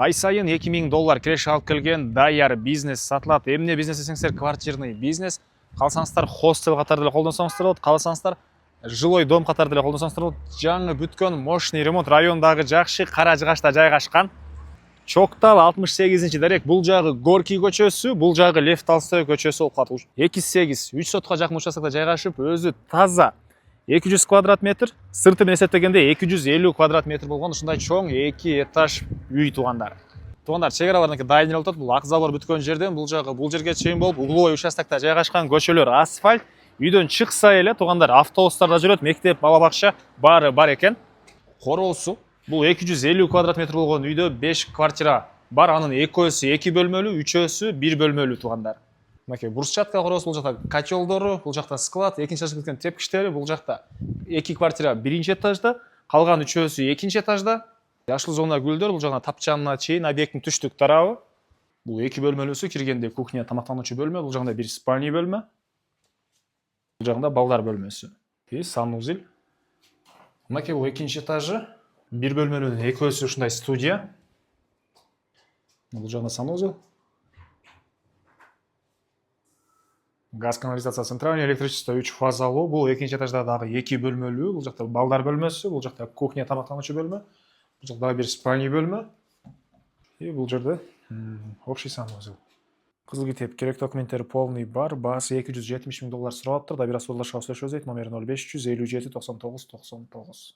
Ай сайын $2000 киреш алып келген даяр бизнес сатылат. Эмне бизнес десеңиздер, квартирный бизнес. Калсаңыздар хостел катары деле колдонсоңуздар болот, калсаңыздар жилой дом катары деле колдонсоңуздар болот. Жаңы бүткөн мощный ремонт, райондагы жакшы Кара Жыгачта жайгашкан. Чоктал 68-дарек, бул жагы Горький көчөсү, бул жагы Лев Толстой көчөсү болуп калат. 2-8, 3 сотка жакын участокто жайгашып, өзү таза 200 квадрат метр, сырты менен эсептегенде 250 квадрат метр болгон ушундай чоң 2 этаж үй туугандар. Туугандар, чегара бардан кийин дайын эле болот. Бул ак забор бүткөн жерден бул жерге чейин болуп, угловой участокто жайгашкан, көчөлөр асфальт. Үйдөн чыкса эле туугандар автобустар да жүрөт, мектеп, бала бакча баары бар экен. Короосу бул 250 квадрат метр болгон үйдө 5 квартира бар. Анын экөөсү 2 бөлмөлүү, үчөөсү 1 бөлмөлүү туугандар. Мынакей брусчатка короосу, бул жакта котелдору, бул жакта склад, экинчи этажга кеткен тепкичтери, бул жакта 2 квартира 1-чи этажда, калган үчөөсү 2-чи этажда. Жашыл зона гүлдөр, бул жана тапчанына чейин объекттин түштүк тарабы. Бул 2 бөлмөлүүсү, киргенде кухня, тамактануучу бөлмө, бул жагында 1 спальный бөлмө. Бул жагында балдар бөлмөсү. Санузел. Мынакей бул 2-чи этажы. 1 бөлмөлүүнүн экөөсү ушундай студия. Бул жагында санузел. Газ, канализация, центральный электричество 3 фазалуу. Бул 2-чи этажда дагы 2 бөлмөлүү. Бул жакта балдар бөлмөсү, бул жакта кухня, тамактануучу бөлмө. Бул жакта 1 спальный бөлмө. Бул жерде общий санузел. Кызыл китеп, керек документтери полный бар. Баасы $270 000 сурап атыр. Добира соолдашууга сүйлөшөбүз дейт. Номери 05 357 99 99.